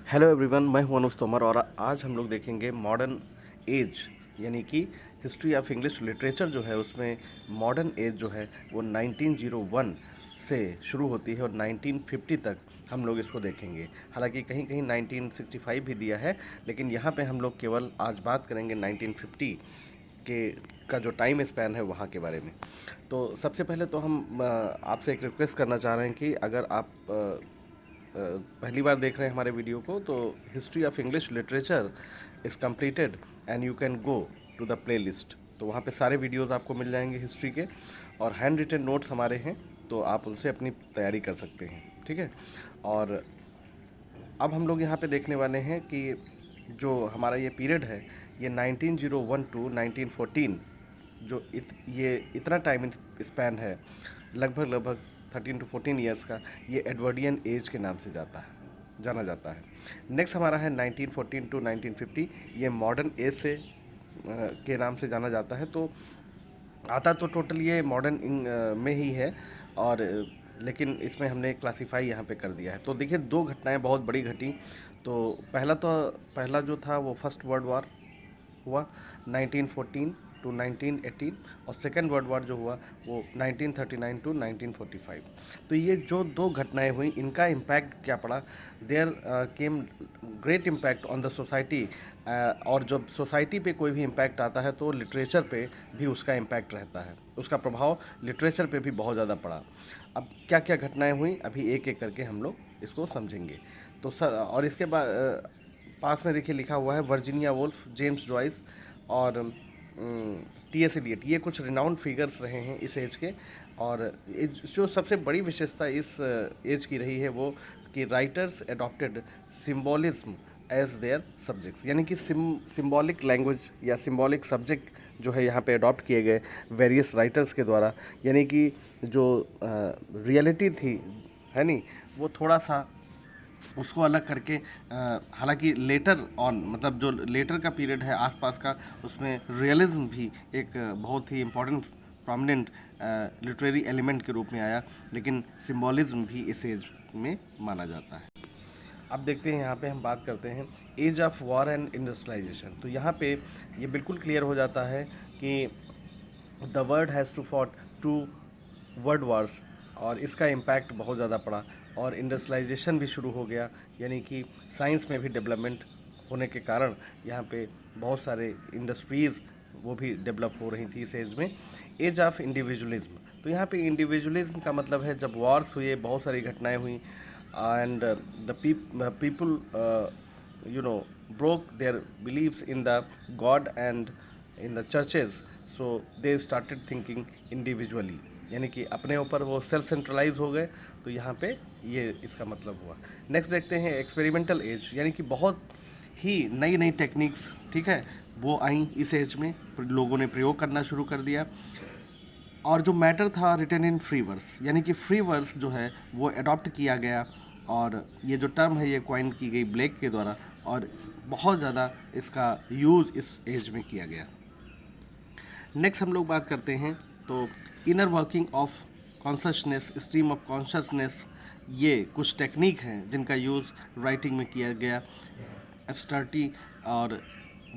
Hello everyone, मैं हूं अनुज तोमर और आज हम लोग देखेंगे मॉडर्न एज यानी कि हिस्ट्री ऑफ इंग्लिश लिटरेचर जो है उसमें मॉडर्न एज जो है वो 1901 से शुरू होती है और 1950 तक हम लोग इसको देखेंगे। हालांकि कहीं कहीं 1965 भी दिया है, लेकिन यहाँ पे हम लोग केवल आज बात करेंगे 1950 के का जो टाइम स्पैन है वहाँ के बारे में। तो सबसे पहले तो हम आपसे एक रिक्वेस्ट करना चाह रहे हैं कि अगर आप पहली बार देख रहे हैं हमारे वीडियो को, तो history of English literature is completed and you can go to the playlist. तो वहाँ पे सारे वीडियोज़ आपको मिल जाएंगे हिस्ट्री के, और हैंड रिटन नोट्स हमारे हैं, तो आप उनसे अपनी तैयारी कर सकते हैं। ठीक है। और अब हम लोग यहाँ पे देखने वाले हैं कि जो हमारा ये पीरियड है, ये 1901 टू 1914 जो ये इतना टाइम स्पैन है, लगभग लगभग 13 टू 14 ईयर्स का, ये एडवर्डियन एज के नाम से जाना जाता है। नेक्स्ट हमारा है 1914 टू 1950, ये मॉडर्न एज से के नाम से जाना जाता है। तो आता तो टोटल ये मॉडर्न में ही है, और लेकिन इसमें हमने क्लासीफाई यहाँ पे कर दिया है। तो देखिए, दो घटनाएं बहुत बड़ी घटी। तो पहला जो था वो फर्स्ट वर्ल्ड वॉर हुआ 1914 टू 1918, और सेकेंड वर्ल्ड वॉर जो हुआ वो 1939 टू 1945। तो ये जो दो घटनाएं हुई, इनका इम्पैक्ट क्या पड़ा, there came great impact on the society. और जब सोसाइटी पे कोई भी इम्पैक्ट आता है तो लिटरेचर पे भी उसका इम्पैक्ट रहता है, उसका प्रभाव लिटरेचर पे भी बहुत ज़्यादा पड़ा। अब क्या क्या घटनाएं हुई, अभी एक एक करके हम लोग इसको समझेंगे। तो और इसके बाद पास में देखिए लिखा हुआ है वर्जीनिया वुल्फ, जेम्स जॉइस और टी.एस. एलियट। ये कुछ रिनाउंड फिगर्स रहे हैं इस एज के। और जो सबसे बड़ी विशेषता इस एज की रही है वो कि writers adopted symbolism as their subjects, यानी कि सिम्बॉलिक लैंग्वेज या सिम्बॉलिक सब्जेक्ट जो है यहाँ पे अडॉप्ट किए गए वेरियस राइटर्स के द्वारा। यानी कि जो रियलिटी थी, है नहीं, वो थोड़ा सा उसको अलग करके, हालांकि लेटर ऑन, मतलब जो लेटर का पीरियड है आसपास का, उसमें रियलिज्म भी एक बहुत ही इम्पोर्टेंट प्रोमिनेंट लिटरेरी एलिमेंट के रूप में आया, लेकिन सिम्बॉलिज्म भी इस एज में माना जाता है। अब देखते हैं, यहाँ पे हम बात करते हैं age of war and industrialisation. तो यहाँ पे ये बिल्कुल क्लियर हो जाता है कि the world has to fought two world wars, और इसका इम्पैक्ट बहुत ज़्यादा पड़ा, और इंडस्ट्रियलाइजेशन भी शुरू हो गया, यानी कि साइंस में भी डेवलपमेंट होने के कारण यहाँ पे बहुत सारे इंडस्ट्रीज़ वो भी डेवलप हो रही थी इस एज में। एज ऑफ इंडिविजुअलिज्म, तो यहाँ पे इंडिविजुअलिज्म का मतलब है जब वॉर्स हुए, बहुत सारी घटनाएं हुई, and the people broke their beliefs in the God and in the churches, so they started thinking individually, यानी कि अपने ऊपर वो सेल्फ सेंट्रलाइज हो गए। तो यहाँ पे ये इसका मतलब हुआ। नेक्स्ट देखते हैं एक्सपेरिमेंटल एज, यानी कि बहुत ही नई नई टेक्निक्स, ठीक है, वो आई इस एज में, लोगों ने प्रयोग करना शुरू कर दिया। और जो मैटर था रिटन इन फ्री वर्स, यानी कि फ्री वर्स जो है वो अडॉप्ट किया गया, और ये जो टर्म है ये क्वाइन की गई ब्लेक के द्वारा, और बहुत ज़्यादा इसका यूज़ इस एज में किया गया। नेक्स्ट हम लोग बात करते हैं तो inner working of consciousness, stream of consciousness, ये कुछ टेक्निक हैं जिनका यूज़ राइटिंग में किया गया। एब्स्ट्रैक्टी और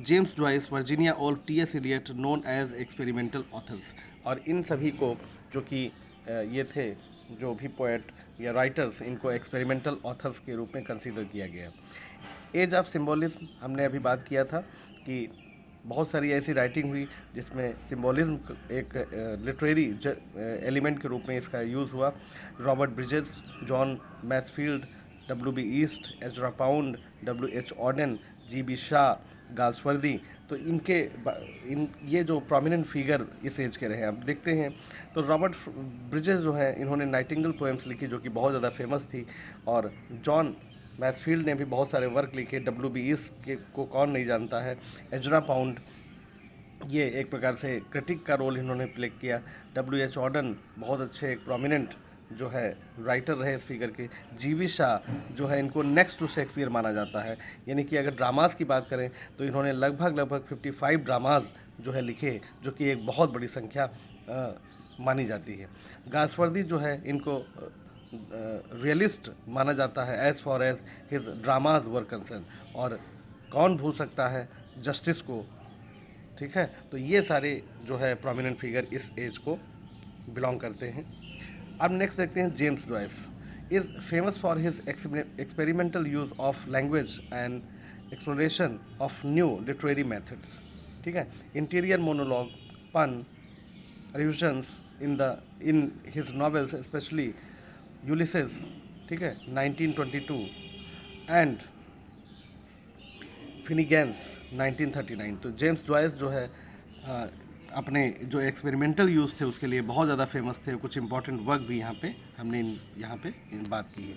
James Joyce, Virginia Woolf, T S. Eliot, known as experimental authors, और इन सभी को जो कि ये थे जो भी पोएट या राइटर्स, इनको एक्सपेरिमेंटल ऑथर्स के रूप में कंसीडर किया गया। एज ऑफ सिम्बोलिज्म, हमने अभी बात किया था कि बहुत सारी ऐसी राइटिंग हुई जिसमें सिम्बोलिज्म एक लिटरेरी एलिमेंट के रूप में इसका यूज़ हुआ। Robert Bridges, John Masefield, W.B. ईस्ट, Ezra Pound, W.H. Auden, G.B. Shaw, Galsworthy, तो ये जो प्रोमिनेंट फिगर इस एज के रहे। अब देखते हैं तो रॉबर्ट ब्रिजेस जो है, इन्होंने नाइटिंगेल पोएम्स लिखी जो कि बहुत ज़्यादा फेमस थी, और जॉन मैसफील्ड ने भी बहुत सारे वर्क लिखे। W.B. ईस्ट को कौन नहीं जानता है। एजरा पाउंड, ये एक प्रकार से क्रिटिक का रोल इन्होंने प्ले किया। W.H. ऑडेन बहुत अच्छे एक प्रोमिनेंट जो है राइटर रहे इस फिगर के। G.B. शाह जो है, इनको नेक्स्ट टू शेक्सपियर माना जाता है, यानी कि अगर ड्रामास की बात करें तो इन्होंने लगभग 55 ड्रामाज जो है लिखे, जो कि एक बहुत बड़ी संख्या मानी जाती है। गाल्सवर्दी जो है, इनको रियलिस्ट माना जाता है as far as his dramas were concern. और कौन भूल सकता है जस्टिस को, ठीक है। तो ये सारे जो है प्रोमिनेंट फिगर इस एज को बिलोंग करते हैं। अब नेक्स्ट देखते हैं James Joyce is famous for his experimental use of language and exploration of new literary methods, ठीक है। Interior monologue, pun, allusions in his novels, especially Ulysses, ठीक है, 1922 एंड फिनिगेंस 1939। तो जेम्स जॉयस जो है अपने जो एक्सपेरिमेंटल यूज़ थे उसके लिए बहुत ज़्यादा फेमस थे। कुछ इंपॉर्टेंट वर्क भी हमने यहाँ पे बात की है।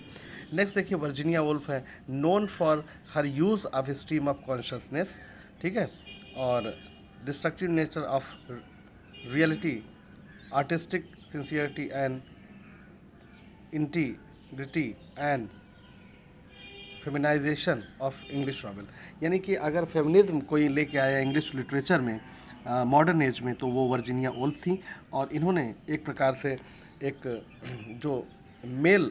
नेक्स्ट देखिए वर्जीनिया वुल्फ है, known for her use of stream of consciousness, ठीक है, और destructive nature of reality, artistic sincerity and integrity and feminisation of English novel. यानी कि अगर फेमिनिज्म कोई लेके आया इंग्लिश लिटरेचर में मॉडर्न एज में तो वो वर्जीनिया वुल्फ थी। और इन्होंने एक प्रकार से एक जो मेल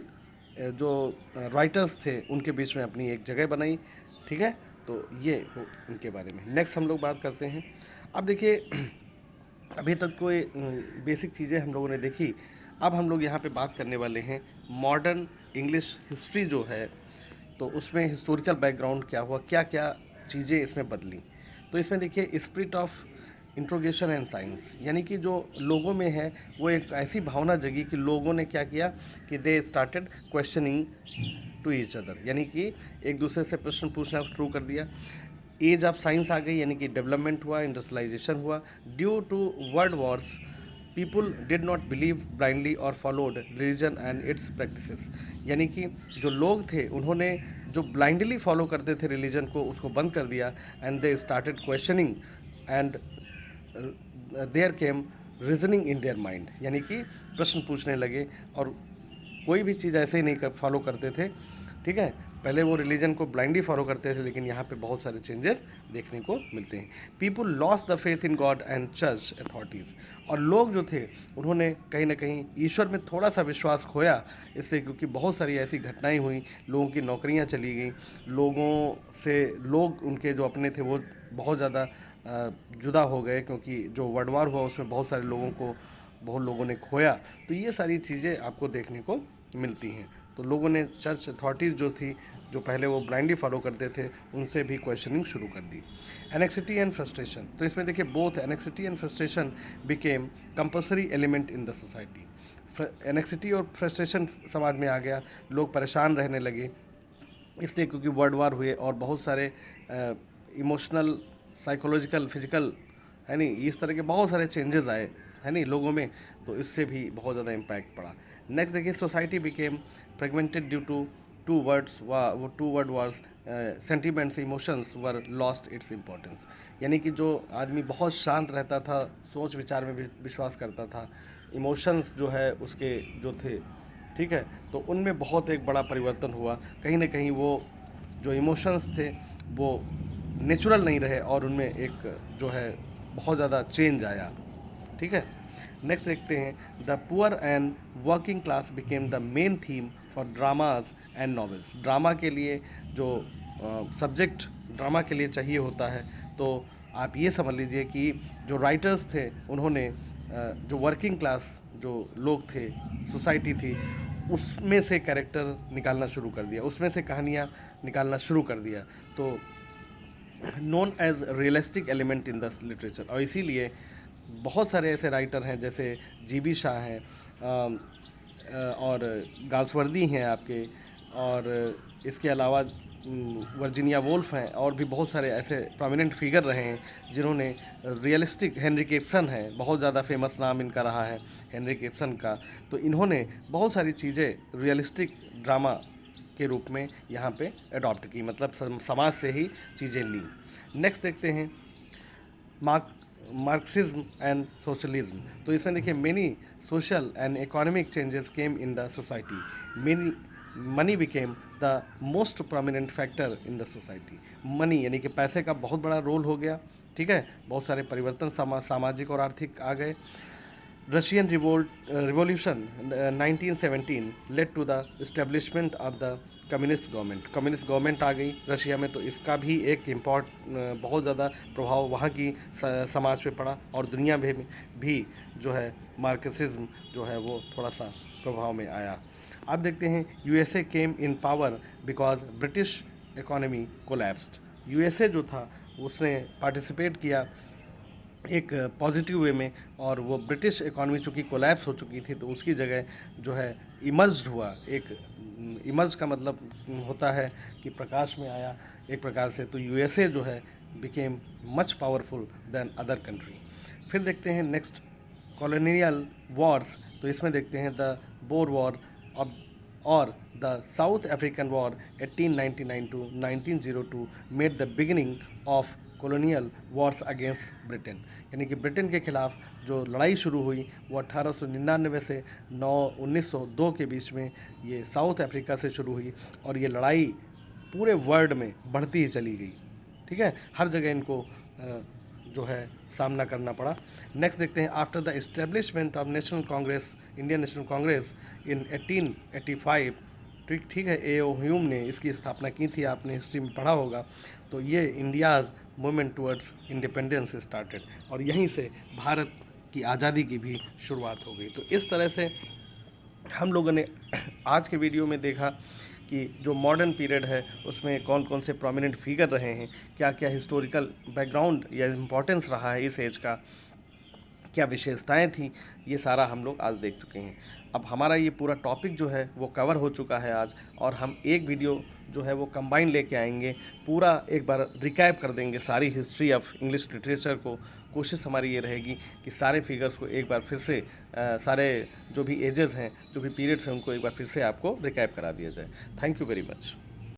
जो राइटर्स थे उनके बीच में अपनी एक जगह बनाई, ठीक है। तो ये इनके बारे में। नेक्स्ट हम लोग बात करते हैं। अब देखिए अभी तक कोई बेसिक चीज़ें हम लोगों ने देखी। अब हम लोग यहाँ पे बात करने वाले हैं मॉडर्न इंग्लिश हिस्ट्री जो है, तो उसमें हिस्टोरिकल बैकग्राउंड क्या हुआ, क्या क्या चीज़ें इसमें बदली। तो इसमें देखिए spirit of interrogation and science, यानी कि जो लोगों में है वो एक ऐसी भावना जगी कि लोगों ने क्या किया कि they started questioning to each other, यानी कि एक दूसरे से प्रश्न पूछना शुरू कर दिया। एज ऑफ साइंस आ गई, यानी कि डेवलपमेंट हुआ, इंडस्ट्रियलाइजेशन हुआ। Due to world wars people did not believe blindly और followed religion and its practices, यानी कि जो लोग थे उन्होंने जो ब्लाइंडली फॉलो करते थे रिलीजन को उसको बंद कर दिया। And they started questioning and there came reasoning in their mind, यानी कि प्रश्न पूछने लगे और कोई भी चीज़ ऐसे ही नहीं फॉलो करते थे, ठीक है। पहले वो रिलीजन को ब्लाइंडली फॉलो करते थे, लेकिन यहाँ पे बहुत सारे चेंजेस देखने को मिलते हैं। People lost the faith in God and church authorities, और लोग जो थे उन्होंने कहीं ना कहीं ईश्वर में थोड़ा सा विश्वास खोया इससे, क्योंकि बहुत सारी ऐसी घटनाएं हुई, लोगों की नौकरियां चली गई, लोगों से लोग उनके जो अपने थे वो बहुत ज़्यादा जुदा हो गए, क्योंकि जो वर्ल्ड वार हुआ उसमें बहुत सारे बहुत लोगों ने खोया। तो ये सारी चीज़ें आपको देखने को मिलती हैं। तो लोगों ने चर्च अथॉरिटीज़ जो थी, जो पहले वो ब्लाइंडली फॉलो करते थे, उनसे भी क्वेश्चनिंग शुरू कर दी। एनेक्सिटी एंड फ्रस्ट्रेशन, तो इसमें देखिए both anxiety and frustration became compulsory element in the society. Anxiety और फ्रस्ट्रेशन समाज में आ गया, लोग परेशान रहने लगे इसलिए क्योंकि वर्ल्ड वार हुए और बहुत सारे इमोशनल, साइकोलॉजिकल, फिजिकल, है नहीं, इस तरह के बहुत सारे चेंजेस आए, है नहीं, लोगों में। तो इससे भी बहुत ज़्यादा इम्पैक्ट पड़ा। नेक्स्ट देखिए society became fragmented due to two world wars, sentiments, emotions were lost its importance, यानी कि जो आदमी बहुत शांत रहता था, सोच विचार में विश्वास करता था, इमोशंस जो है उसके जो थे, ठीक है, तो उनमें बहुत एक बड़ा परिवर्तन हुआ। कहीं ना कहीं वो जो इमोशंस थे वो नेचुरल नहीं रहे और उनमें एक जो है बहुत ज़्यादा चेंज आया, ठीक है। नेक्स्ट देखते हैं the poor and working class became the main theme for dramas and novels. Drama के लिए जो सब्जेक्ट ड्रामा के लिए चाहिए होता है, तो आप ये समझ लीजिए कि जो राइटर्स थे उन्होंने जो वर्किंग क्लास जो लोग थे, सोसाइटी थी, उसमें से कैरेक्टर निकालना शुरू कर दिया, उसमें से कहानियाँ निकालना शुरू कर दिया। तो known as realistic element in the literature. और इसीलिए बहुत सारे ऐसे राइटर हैं जैसे जीबी शाह हैं और गाल्सवर्दी हैं आपके, और इसके अलावा वर्जीनिया वुल्फ हैं, और भी बहुत सारे ऐसे प्रोमिनेंट फिगर रहे हैं जिन्होंने रियलिस्टिक, हेनरी किप्सन है, बहुत ज़्यादा फेमस नाम इनका रहा है हेनरी किप्सन का। तो इन्होंने बहुत सारी चीज़ें रियलिस्टिक ड्रामा के रूप में यहाँ पे अडॉप्ट की, मतलब समाज से ही चीज़ें ली। नेक्स्ट देखते हैं मार्क्सिज्म एंड सोशलिज्म। तो इसमें देखिए many social and economic changes came in the society. Money became the most prominent factor in the society. Money यानी कि पैसे का बहुत बड़ा रोल हो गया, ठीक है, बहुत सारे परिवर्तन सामाजिक और आर्थिक आ गए। Russian revolution 1917 led to the establishment of the communist government. Communist government आ गई रशिया में, तो इसका भी एक बहुत ज़्यादा प्रभाव वहाँ की समाज पे पड़ा, और दुनिया में भी जो है मार्क्सिज्म जो है वो थोड़ा सा प्रभाव में आया। अब देखते हैं USA came in power because British economy collapsed. USA जो था उसने पार्टिसिपेट किया एक पॉजिटिव वे में, और वो ब्रिटिश इकॉनमी चूँकि कोलैप्स हो चुकी थी तो उसकी जगह जो है इमर्ज्ड हुआ। एक इमर्ज का मतलब होता है कि प्रकाश में आया एक प्रकार से। तो यूएसए जो है became much powerful than other country. फिर देखते हैं नेक्स्ट कॉलोनियल वॉर्स। तो इसमें देखते हैं द बोर वॉर और the South African war 1899 to 1902 made the beginning of colonial wars against Britain. यानी कि ब्रिटेन के खिलाफ जो लड़ाई शुरू हुई वो 1899 से 1902 के बीच में ये साउथ अफ्रीका से शुरू हुई, और ये लड़ाई पूरे वर्ल्ड में बढ़ती ही चली गई। ठीक है, हर जगह इनको जो है सामना करना पड़ा। नेक्स्ट देखते हैं after the establishment of National Congress, Indian National Congress in 1885। ठीक है, ए.ओ. ह्यूम ने इसकी स्थापना की थी, आपने हिस्ट्री में पढ़ा होगा। तो ये India's movement towards independence started, और यहीं से भारत की आज़ादी की भी शुरुआत हो गई। तो इस तरह से हम लोगों ने आज के वीडियो में देखा कि जो मॉडर्न पीरियड है उसमें कौन कौन से प्रोमिनेंट फिगर रहे हैं, क्या क्या हिस्टोरिकल बैकग्राउंड या इम्पोर्टेंस रहा है इस एज का, क्या विशेषताएं थी, ये सारा हम लोग आज देख चुके हैं। अब हमारा ये पूरा टॉपिक जो है वो कवर हो चुका है आज, और हम एक वीडियो जो है वो कंबाइन लेके आएंगे, पूरा एक बार रिकैप कर देंगे सारी हिस्ट्री ऑफ इंग्लिश लिटरेचर को। कोशिश हमारी ये रहेगी कि सारे फिगर्स को एक बार फिर से सारे जो भी एजेस हैं, जो भी पीरियड्स हैं, उनको एक बार फिर से आपको रिकैप करा दिया जाए। Thank you very much.